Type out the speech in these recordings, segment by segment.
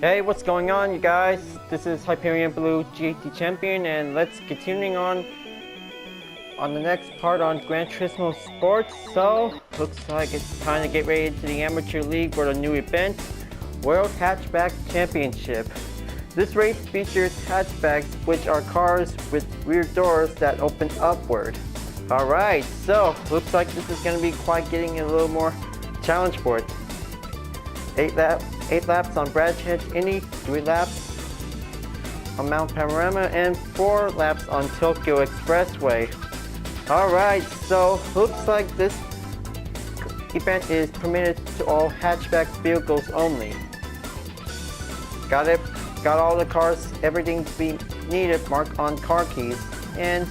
Hey, what's going on, you guys? This is Hyperion-Blue-GT Champion, and let's continuing on the next part on Gran Turismo Sports. So, looks like it's time to get ready to the Amateur League for the new event, World Hatchback Championship. This race features hatchbacks, which are cars with rear doors that open upward. Alright, so looks like this is going to be quite getting a little more challenge for it. 8 laps on Branch Hatch Indy, 3 laps on Mount Panorama, and 4 laps on Tokyo Expressway. Alright, so looks like this event is permitted to all hatchback vehicles only. Got all the cars, everything to be needed marked on car keys, and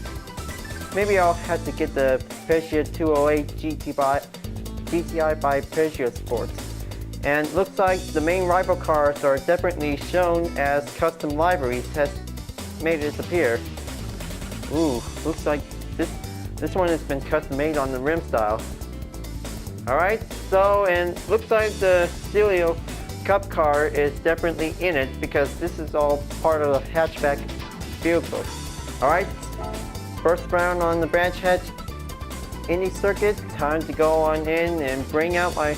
maybe I'll have to get the Peugeot 208 GTI by Peugeot Sports. And looks like the main rival cars are definitely shown as custom liveries has made it appear. Ooh, looks like this one has been custom made on the rim style. Alright, so and looks like the Celio Cup car is definitely in it because this is all part of the hatchback vehicle. Alright, first round on the Branch Hatch Indy circuit. Time to go on in and bring out my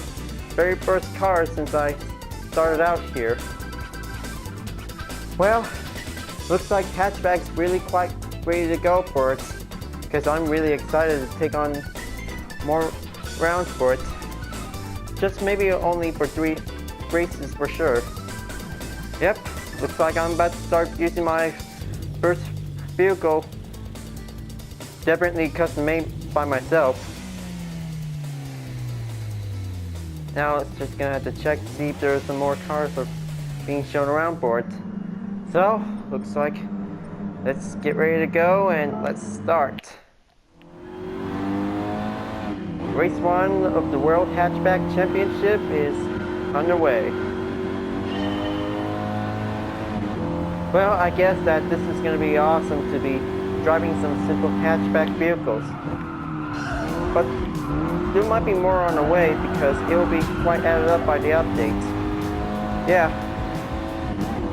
very first car since I started out here. Well, looks like hatchback's really quite ready to go for it because I'm really excited to take on more rounds for it. Just maybe only for 3 races for sure. Yep, looks like I'm about to start using my first vehicle, definitely custom made by myself. Now it's just gonna have to check to see if there's some more cars are being shown around for it. So, looks like let's get ready to go and let's start. Race 1 of the World Hatchback Championship is underway. Well, I guess that this is gonna be awesome to be driving some simple hatchback vehicles. But there might be more on the way because it will be quite added up by the updates. Yeah,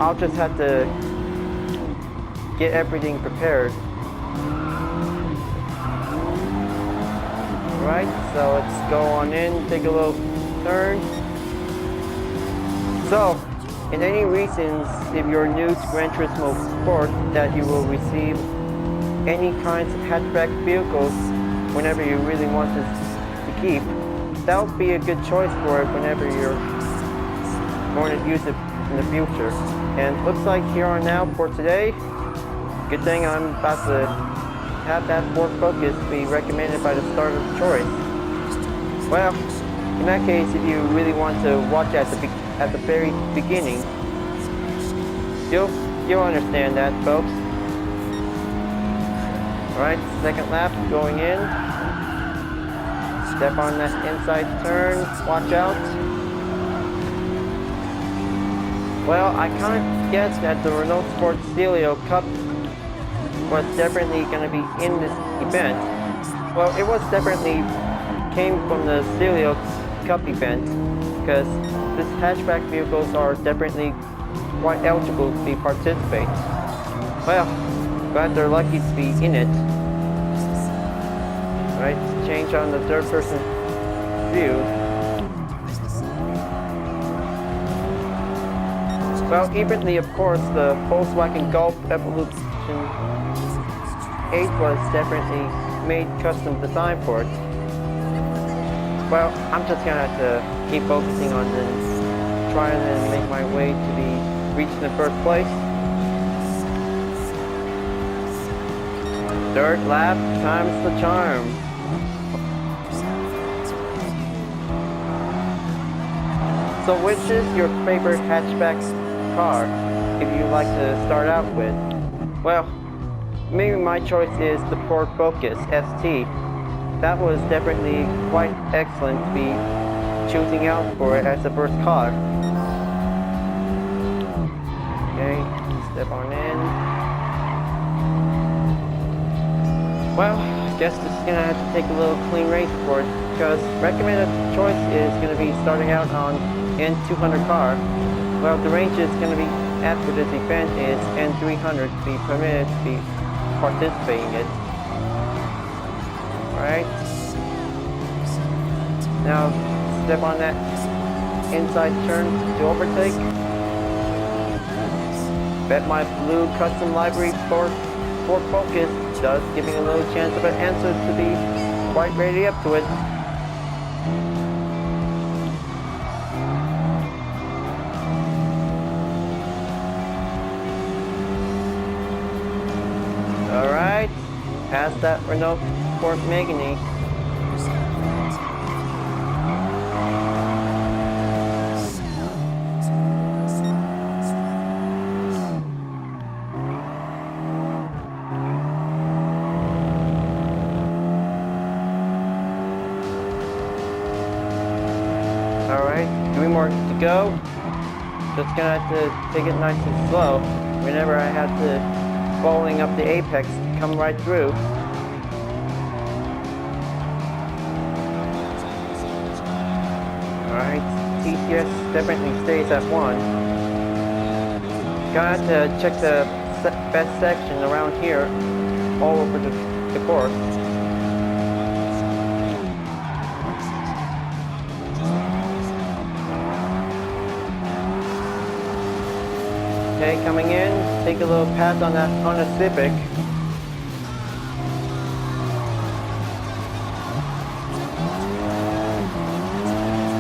I'll just have to get everything prepared. Alright, so let's go on in, take a little turn. So, in any reasons, if you're new to Gran Turismo Sport, that you will receive any kinds of hatchback vehicles whenever you really want to keep, that would be a good choice for it whenever you're going to use it in the future. And looks like here on now for today, good thing I'm about to have that Ford Focus be recommended by the starter of choice. Well, in that case, if you really want to watch at the very beginning, you'll understand that, folks. Alright, second lap going in. Step on that inside turn, watch out. Well, I kind of guessed that the Renault Sport Celio Cup was definitely going to be in this event. Well, it was definitely came from the Celio Cup event because this hatchback vehicles are definitely quite eligible to be participate. Well, glad they're lucky to be in it. Right, change on the third person view. Well, evenly, of course, the Volkswagen Golf Evolution 8 was definitely made custom design for it. Well, I'm just gonna have to keep focusing on this, trying to make my way to be reaching the first place. Third lap, time's the charm. So which is your favorite hatchback car if you like to start out with? Well, maybe my choice is the Ford Focus ST. That was definitely quite excellent to be choosing out for it as the first car. Okay, step on in. Well, I guess this is gonna have to take a little clean race for it because recommended choice is gonna be starting out on N200 car. well, the range is going to be after this event is N300 to be permitted to be participating in it. Alright. Now step on that inside turn to overtake. Bet my blue custom library for focus does giving a little chance of an answer to be quite ready up to it. Alright, past that Renault Sport Megane. Alright, 3 more to go. Just gonna have to take it nice and slow. Whenever I have to bowling up the apex, come right through. Alright, TCS definitely stays at 1. Gonna have to check the best section around here, all over the course. Okay, coming in, take a little pass on that Honda Civic.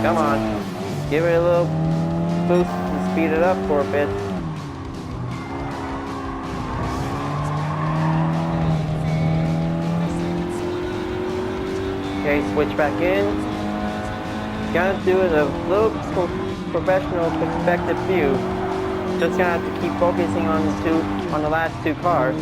Come on, give it a little boost and speed it up for a bit. Okay, switch back in. Gotta do it a little professional perspective view. Just gonna have to keep focusing on the last 2 cars.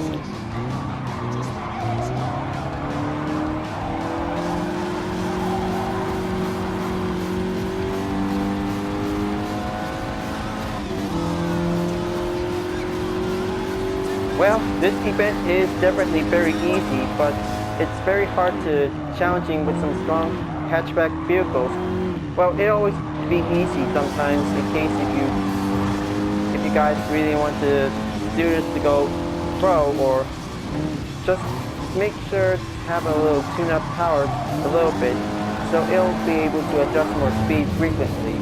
Well, this event is definitely very easy, but it's very hard to challenging with some strong hatchback vehicles. Well, it always be easy sometimes in case if you guys really want to do this to go pro, or just make sure to have a little tune-up power a little bit so it'll be able to adjust more speed frequently.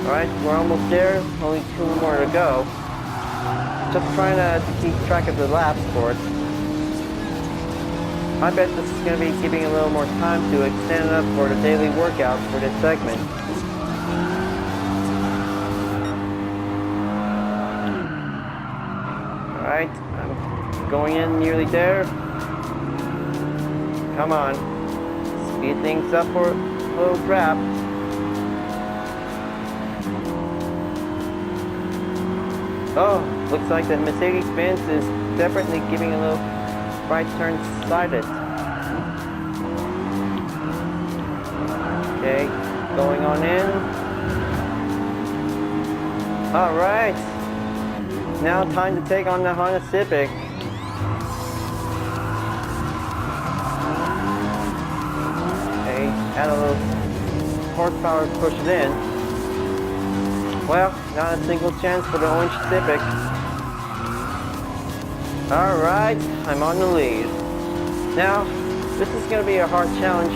Alright, we're almost there, only 2 more to go. Just trying to keep track of the laps for it. I bet this is going to be giving a little more time to extend it up for the daily workout for this segment. Alright, I'm going in nearly there. Come on. Speed things up for a little grab. Oh, looks like the Mercedes-Benz is definitely giving a little right turn sided. Okay, going on in. Alright. Now time to take on the Honda Civic. Okay, add a little horsepower to push it in. Well, not a single chance for the orange Civic. Alright, I'm on the lead. Now, this is going to be a hard challenge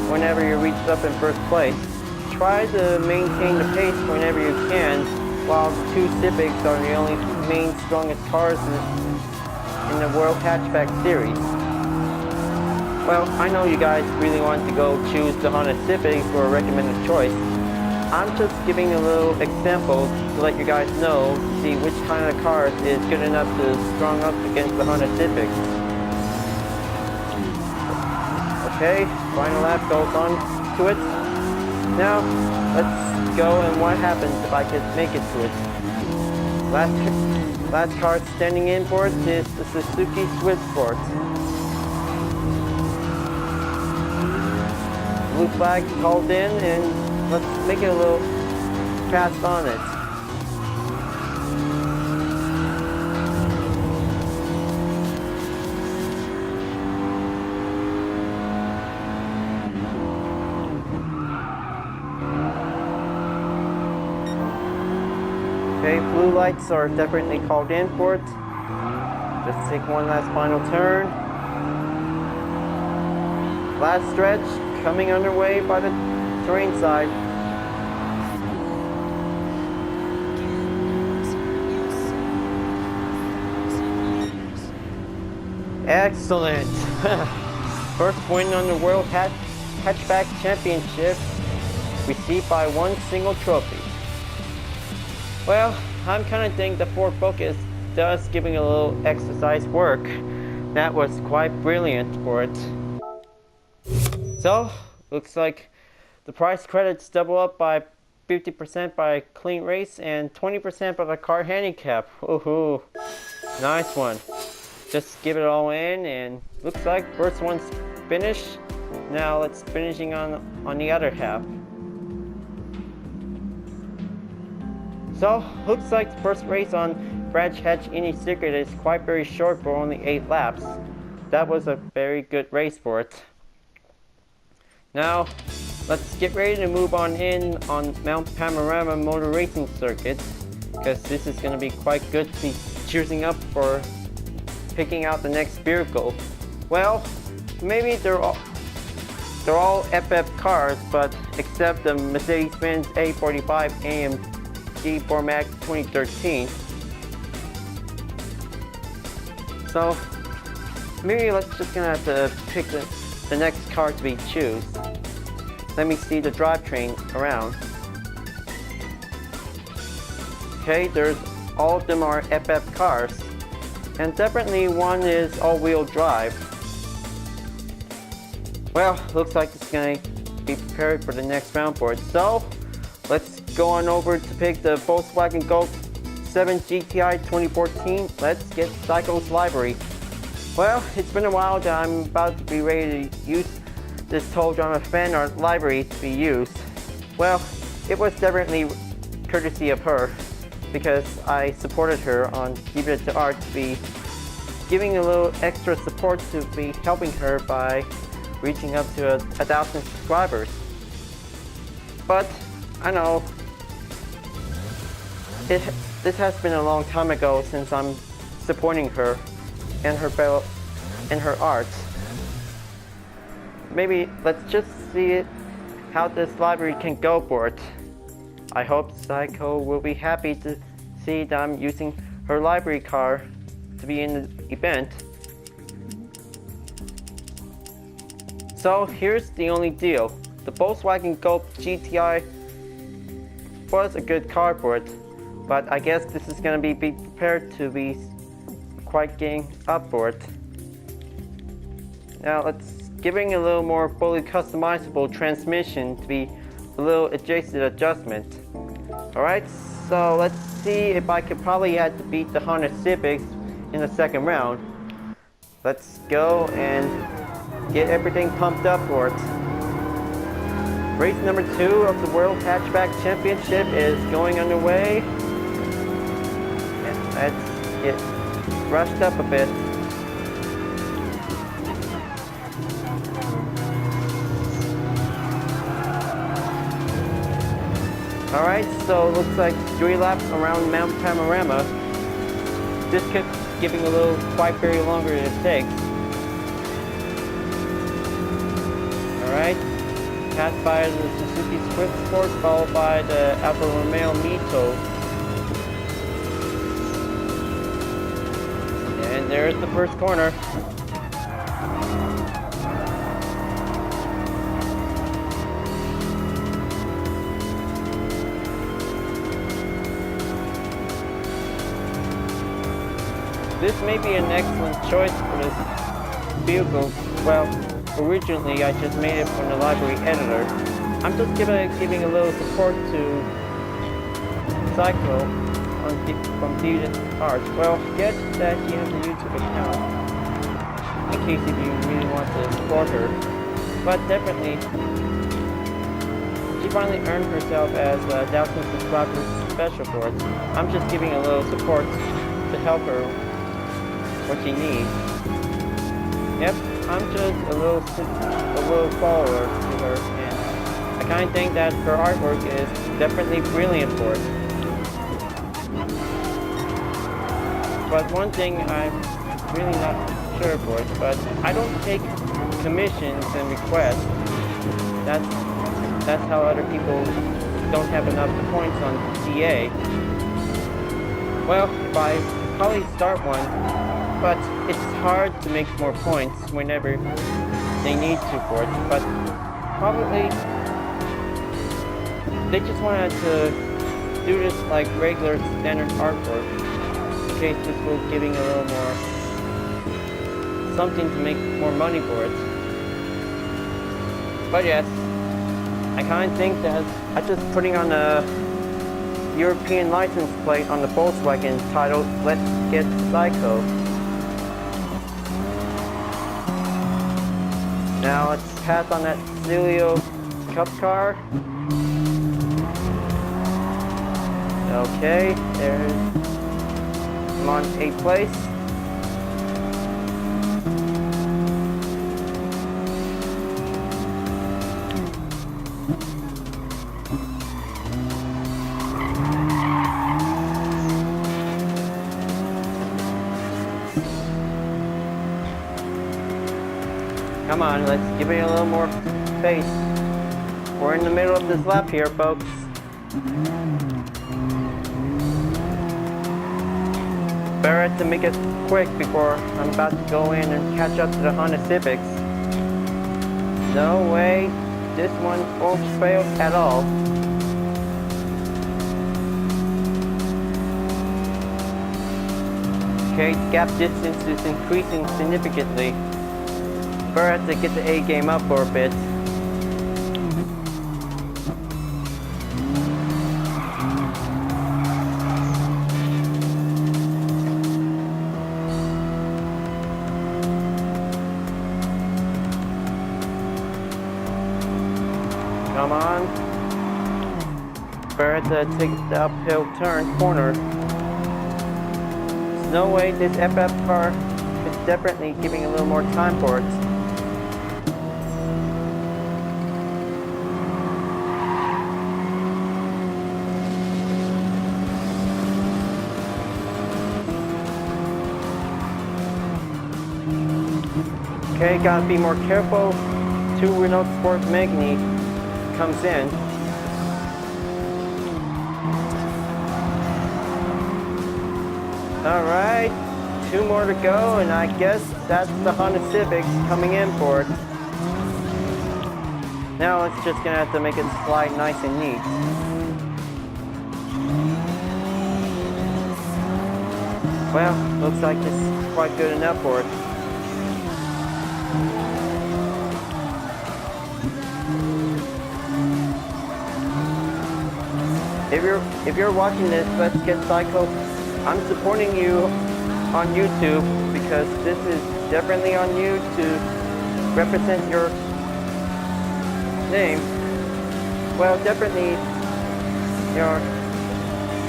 whenever you reach up in first place. Try to maintain the pace whenever you can, while 2 Civics are the only main strongest cars in the World Hatchback Series. Well, I know you guys really want to go choose the Honda Civic for a recommended choice. I'm just giving a little example to let you guys know, see which kind of cars is good enough to strong up against the Honda Civic. Okay, final lap goes on to it. Now, let's go and what happens if I can make it to it. Last car standing in for it is the Suzuki Swift Sport. Blue flag called in, and let's make it a little fast on it. Okay, blue lights are definitely called in for it. Just take one last final turn. Last stretch coming underway by the terrain side. Excellent! First win on the World Hatchback Championship, received by one single trophy. Well, I'm kind of thinking the Ford Focus does giving a little exercise work. That was quite brilliant for it. So, looks like the price credits double up by 50% by clean race and 20% by the car handicap. Woohoo! Nice one. Just give it all in, and looks like first one's finished. Now let's finishing on the other half. So looks like the first race on Branch Hatch Indy Secret is quite very short for only 8 laps. That was a very good race for it. Now let's get ready to move on in on Mount Panorama Motor Racing Circuit, because this is going to be quite good to be choosing up for picking out the next vehicle. Well, maybe they're all FF cars, but except the Mercedes-Benz A45 AMG Format 2013. So maybe let's just gonna have to pick the next car to be choose. Let me see the drivetrain around. Okay, there's all of them are FF cars. And definitely one is all-wheel drive. Well, looks like it's gonna be prepared for the next round board. So, let's go on over to pick the Volkswagen Golf 7 GTI 2014. Let's get Psycho's library. Well, it's been a while that I'm about to be ready to use this Toll Drama Fan Art library to be used. Well, it was definitely courtesy of her, because I supported her on Keep It to Art to be giving a little extra support to be helping her by reaching up to 1,000 subscribers. But I know this has been a long time ago since I'm supporting her and her art. Maybe let's just see how this library can go for it. I hope Psycho will be happy to see that I'm using her library car to be in the event. So here's the only deal. The Volkswagen Golf GTI was a good car for it, but I guess this is going to be prepared to be quite getting up for it. Now let's giving a little more fully customizable transmission to be a little adjacent adjustment. Alright, so let's see if I could probably have to beat the Honda Civics in the second round. Let's go and get everything pumped up for it. Race number 2 of the World Hatchback Championship is going underway. And let's get rushed up a bit. Alright, so looks like 3 laps around Mount Panorama. This kept giving a little quite very longer than it takes. Alright, passed by the Suzuki Swift Sport, followed by the Alfa Romeo Mito. And there's the first corner. This may be an excellent choice for this vehicle. Well, originally I just made it from the library editor. I'm just giving a little support to Psycho from Fusion Arts. Well, get that she has a YouTube account in case if you really want to support her. But definitely, she finally earned herself as a 1,000 subscribers special for it. I'm just giving a little support to help her what she needs. Yep, I'm just a little follower to her, and I kind of think that her artwork is definitely brilliant for it. But one thing I'm really not sure for it, but I don't take commissions and requests. That's how other people don't have enough points on CA. Well, if I probably start one, but it's hard to make more points whenever they need to for it. But probably they just wanted to do this like regular standard artwork in case this was giving a little more something to make more money for it. But yes, I kind of think that I just putting on a European license plate on the Volkswagen titled "Let's Get Psycho." Now let's pass on that Celio Cup car. Okay, there's I'm on 8th place. Come on, let's give it a little more pace. We're in the middle of this lap here, folks. Better to make it quick before I'm about to go in and catch up to the Honda Civics. No way, this one won't fail at all. Okay, gap distance is increasing significantly. Better to get the A game up for a bit. Come on. Better to take the uphill corner. There's no way this FF car is definitely giving a little more time for it. Okay, gotta be more careful. 2 Renault Sport Magni comes in. Alright, 2 more to go, and I guess that's the Honda Civics coming in for it. Now it's just gonna have to make it slide nice and neat. Well, looks like this is quite good enough for it. If you're watching this, Let's Get Psycho, I'm supporting you on YouTube because this is definitely on you to represent your name. Well, definitely your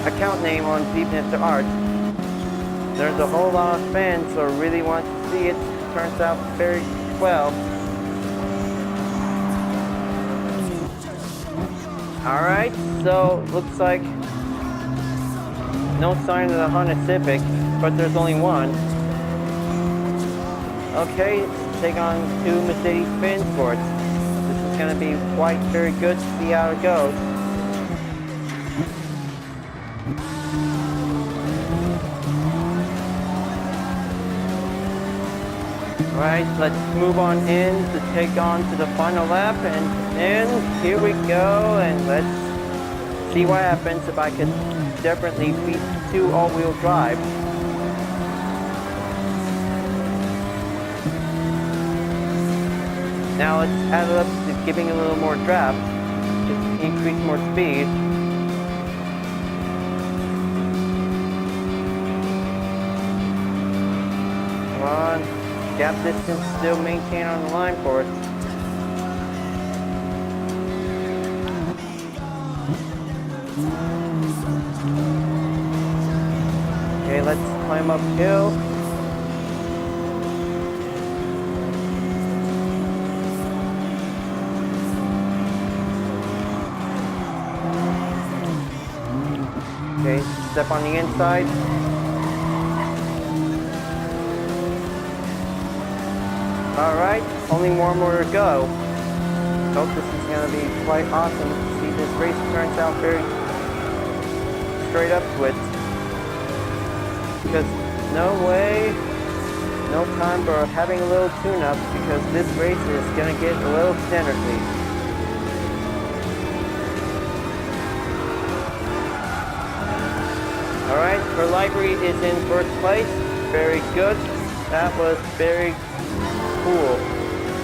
account name on Deepness to Art. There's a whole lot of fans who really want to see it. Turns out very well. Alright, so looks like no sign of the Honda Civic, but there's only one. Okay, let's take on 2 Mercedes-Benz Sports. This is going to be quite very good to see how it goes. Alright, let's move on in to take on to the final lap, and then here we go, and let's see what happens if I can definitely beat 2 all-wheel drive. Now let's add it up to giving a little more draft, just increase more speed. Come on. Gap distance still maintained on the line for it. Okay, let's climb uphill. Okay, step on the inside. Alright, only one more to go. Hope this is going to be quite awesome. See, this race turns out very straight up to it. Because no way, no time for having a little tune-up, because this race is going to get a little standard lead. Alright, her library is in first place. Very good. That was very cool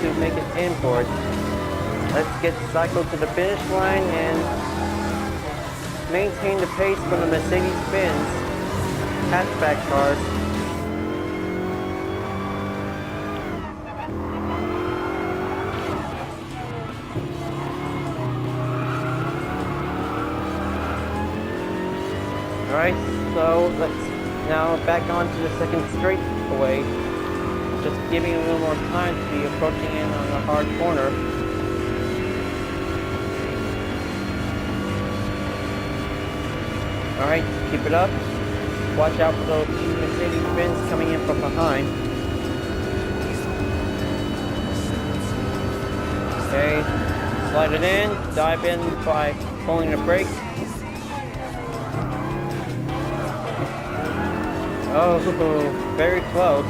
to make it in for it. Let's get cycled to the finish line and maintain the pace from the Mercedes-Benz Hatchback Cars. Alright, so let's now back onto the second straightaway. Just giving a little more time to be approaching in on the hard corner. Alright, keep it up. Watch out for those Mercedes-Benz coming in from behind. Okay, slide it in, dive in by pulling the brake. Oh, very close.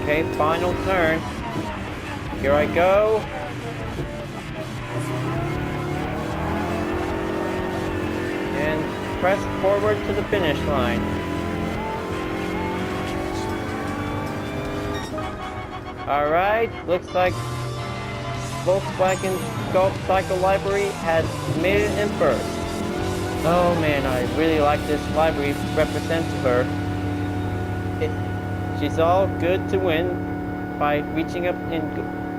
Okay, final turn. Here I go. And press forward to the finish line. Alright, looks like Volkswagen Golf Cycle Library has made it in first. Oh man, I really like this library represents her. She's all good to win by reaching up in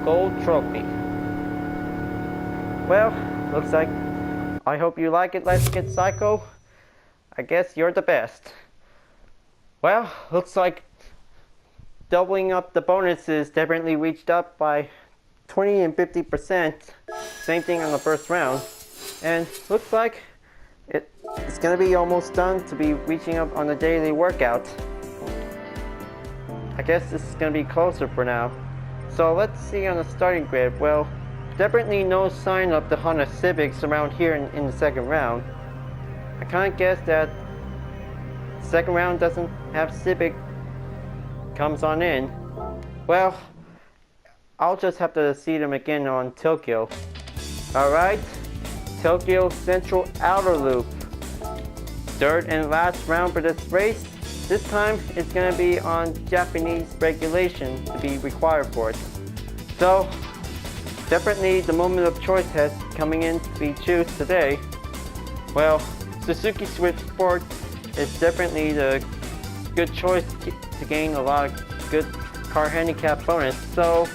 gold trophy. Well, looks like I hope you like it. Let's Get Psycho. I guess you're the best. Well, looks like doubling up the bonuses definitely reached up by 20 and 50%. Same thing on the first round. And looks like it's gonna be almost done to be reaching up on the daily workout. I guess this is gonna be closer for now. So let's see on the starting grid. Well, definitely no sign of the Honda Civics around here in the second round. I kinda guess that second round doesn't have Civic comes on in. Well, I'll just have to see them again on Tokyo. Alright, Tokyo Central Outer Loop. Third and last round for this race. This time it's going to be on Japanese regulation to be required for it. So, definitely the moment of choice has coming in to be choose today. Well, Suzuki Swift Sport is definitely the good choice to gain a lot of good car handicap bonus. So,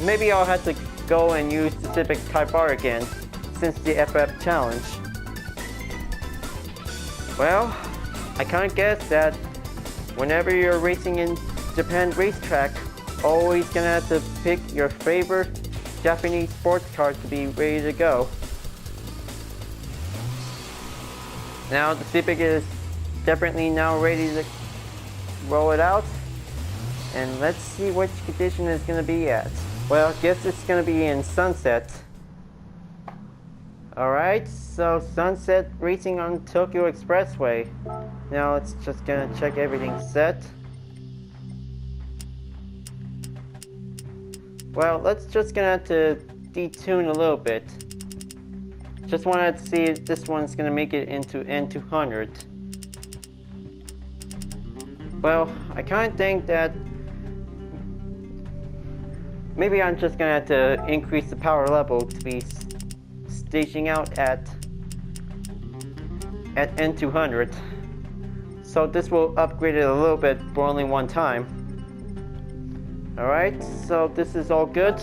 maybe I'll have to go and use the Civic Type R again, since the FF challenge. Well, I kinda guess that whenever you're racing in Japan racetrack, always gonna have to pick your favorite Japanese sports car to be ready to go. Now the Civic is definitely now ready to roll it out, and let's see which condition it's gonna be at. Well, I guess it's gonna be in Sunset. Alright, so Sunset racing on Tokyo Expressway. Now it's just gonna check everything set. Well, let's just gonna have to detune a little bit. Just wanted to see if this one's gonna make it into N200. Well, I kinda think that maybe I'm just gonna have to increase the power level to be staging out at N200. So this will upgrade it a little bit for only one time. Alright, so this is all good.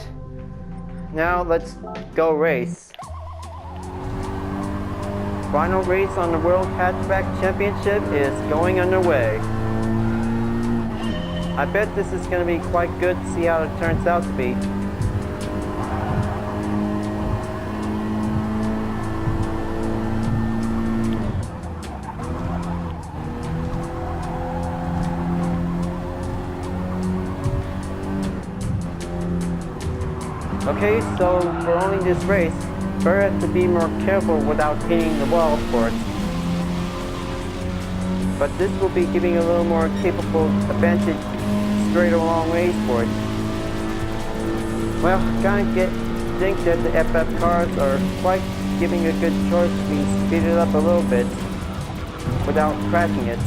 Now let's go race. Final race on the World Hatchback Championship is going underway. I bet this is going to be quite good to see how it turns out to be. Okay, so for owning this race, better have to be more careful without hitting the wall for it. But this will be giving a little more capable advantage straight along ways for it. Well, kinda think that the FF cars are quite giving a good choice to be speeded up a little bit without crashing it.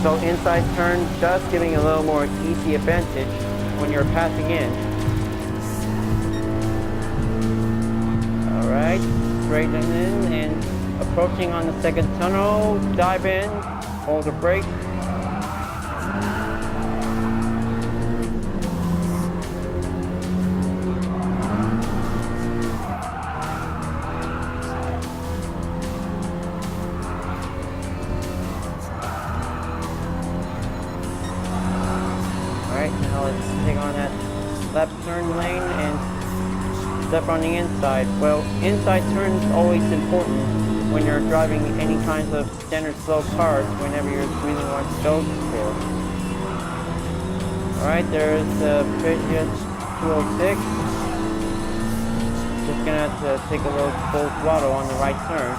So inside turn does giving a little more easy advantage when you're passing in. Alright, straighten in and approaching on the second tunnel, dive in, hold the brake. Alright, now let's take on that left turn lane and step on the inside. Well, inside turn is always important when you're driving any kinds of standard slow cars whenever you really want to go for. Alright, there's the Hyperion-206. Just gonna have to take a little full throttle on the right turn.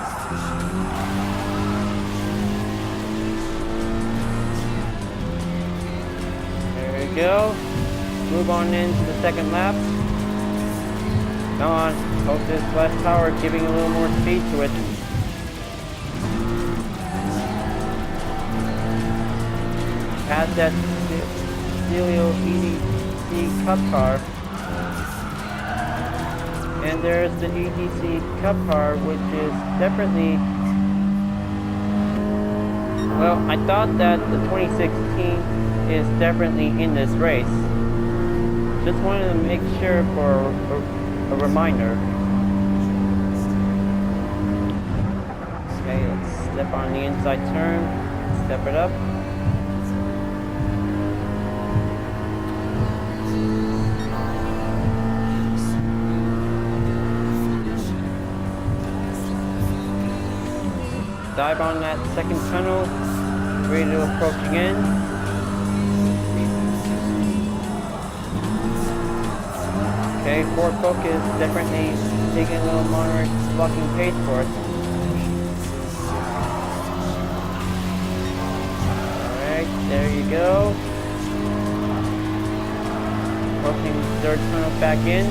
There we go. Move on into the second lap. Come on, hope this less power giving a little more speed to it. Add that Helio EDC Cup car. And there's the EDC Cup car, which is definitely... Well, I thought that the 2016 is definitely in this race. Just wanted to make sure for a reminder. Okay, let's step on the inside turn, step it up. Dive on that second tunnel, ready to approaching in. Okay, Ford Focus definitely taking a little moderate blocking pace for it. Alright, there you go. Approaching the third tunnel back in.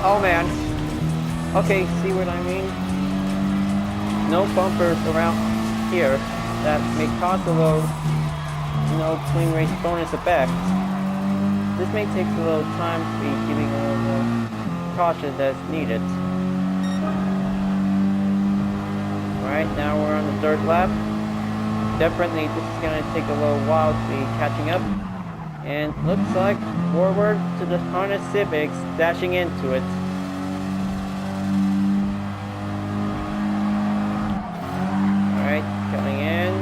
Oh man. Okay, see what I mean? No bumpers around here that may cause a little, swing race bonus effect. This may take a little time to be giving a little more caution that's needed. Alright, now we're on the third lap. Definitely this is going to take a little while to be catching up. And looks like forward to the Honda Civics, dashing into it. Alright, coming in.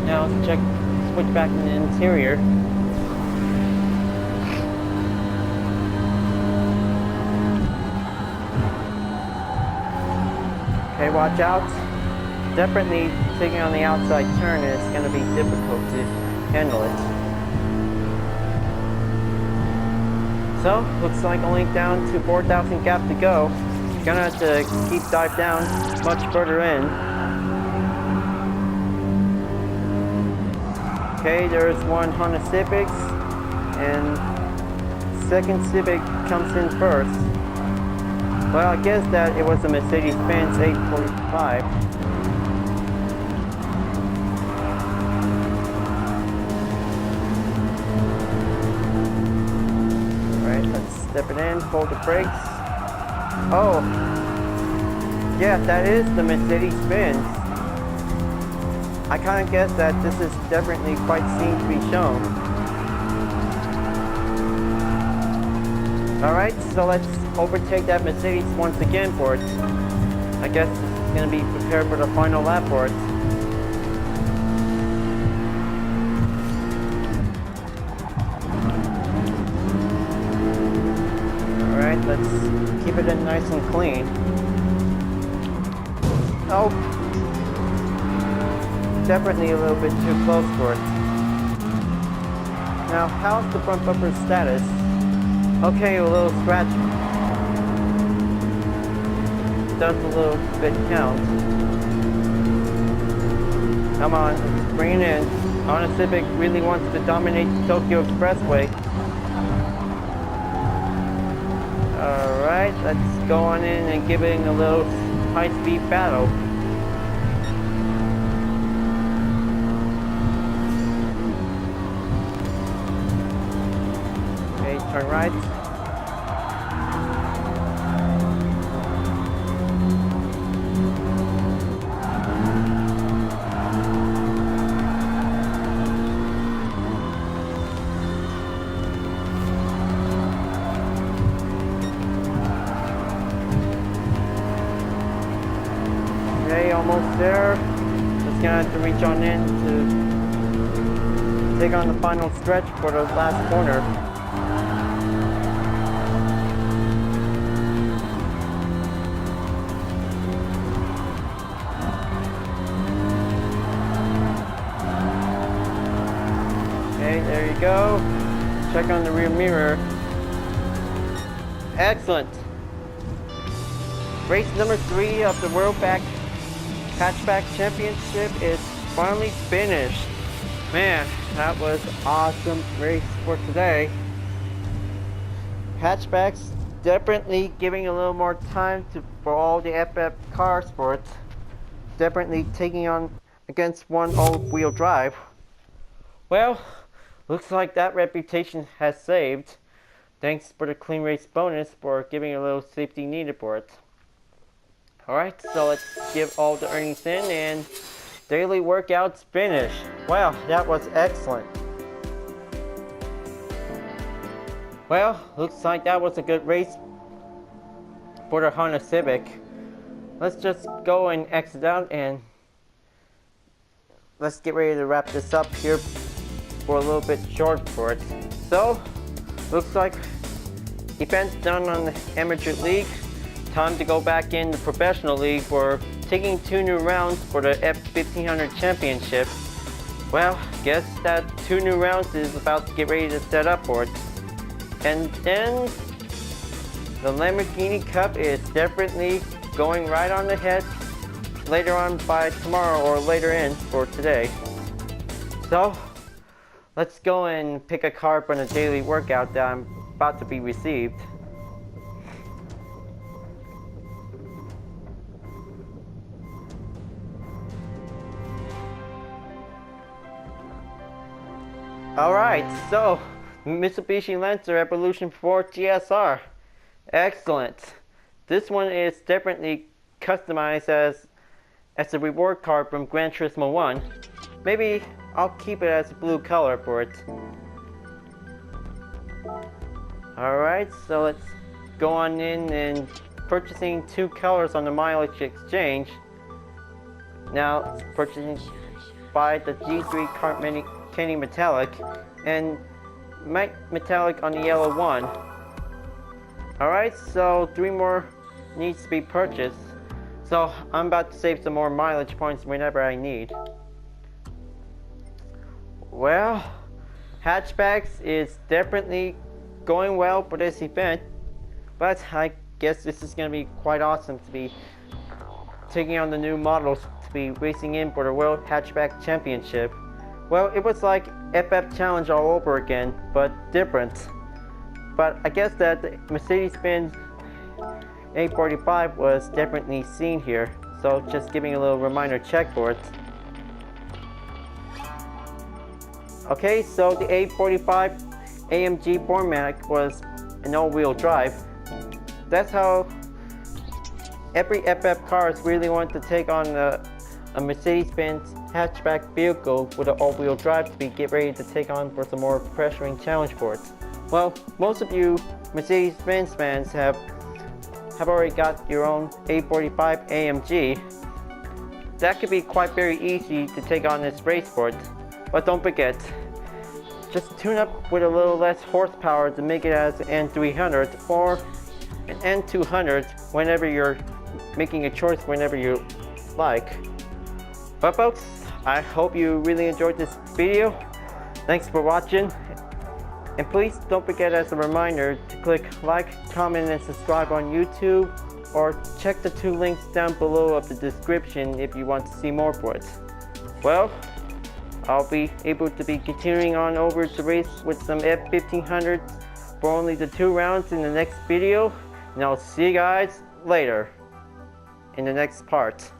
Now let's switch back in the interior. Okay, watch out. Definitely taking on the outside turn is going to be difficult to handle it. So, looks like only down to 4,000 gap to go. Gonna have to keep dive down much further in. Okay, there's one Honda Civics, and second Civic comes in first. Well, I guess that it was a Mercedes-Benz 845. Alright, let's step it in, hold the brakes. Oh! Yeah, that is the Mercedes-Benz. I kind of guess that this is definitely quite seen to be shown. Alright, so let's overtake that Mercedes once again for it. I guess this is going to be prepared for the final lap for it. Alright, Alright, let's keep it in nice and clean. Oh, definitely a little bit too close for it. Now, how's the front bumper status? Okay, a little scratch. Does a little bit count. Come on, bring it in. Honda Civic really wants to dominate the Tokyo Expressway. Alright, let's go on in and give it a little high-speed battle. Okay, turn right. Okay, almost there. Just gonna have to reach on in to take on the final stretch for the last corner. Okay, there you go. Check on the rear mirror. Excellent. Race number 3 of the World Hatchback Championship is finally finished. Man, that was an awesome race for today. Hatchbacks definitely giving a little more time for all the FF car sports. Definitely taking on against one all-wheel drive. Well, looks like that reputation has saved. Thanks for the clean race bonus for giving a little safety needed for it. Alright, so let's give all the earnings in and daily workouts finished. Wow, that was excellent. Well, looks like that was a good race for the Honda Civic. Let's just go and exit out and let's get ready to wrap this up here for a little bit short for it. So, looks like events done on the Amateur League. Time to go back in the Professional League for taking 2 new rounds for the F1500 Championship. Well, guess that 2 new rounds is about to get ready to set up for it. And then the Lamborghini Cup is definitely going right on the head later on by tomorrow or later in for today. So, let's go and pick a car for the daily workout that I'm about to be received. Alright, so Mitsubishi Lancer Evolution 4 GSR. Excellent. This one is definitely customized as a reward card from Gran Turismo 1. Maybe I'll keep it as a blue color for it. Alright, so let's go on in and purchasing 2 colors on the mileage exchange. Now purchasing by the G3 Candy Metallic and Matte Metallic on the yellow one. Alright, so 3 more needs to be purchased. So I'm about to save some more mileage points whenever I need. Well, Hatchbacks is definitely going well for this event, but I guess this is going to be quite awesome to be taking on the new models to be racing in for the World Hatchback Championship. Well, it was like FF Challenge all over again, but different. But I guess that the Mercedes-Benz A45 was definitely seen here, so just giving a little reminder check for it. Okay, so the A45 AMG format was an all-wheel drive. That's how every FF cars really want to take on a Mercedes-Benz hatchback vehicle with an all-wheel drive to get ready to take on for some more pressuring challenge ports. Well, most of you Mercedes-Benz fans have already got your own A45 AMG. That could be quite very easy to take on this race sport, but don't forget, just tune up with a little less horsepower to make it as an N300 or an N200 whenever you're making a choice whenever you like. But folks, I hope you really enjoyed this video. Thanks for watching. And please don't forget, as a reminder, to click like, comment, and subscribe on YouTube, or check the 2 links down below of the description if you want to see more for it. Well, I'll be able to be continuing on over to race with some F1500s for only the 2 rounds in the next video, and I'll see you guys later in the next part.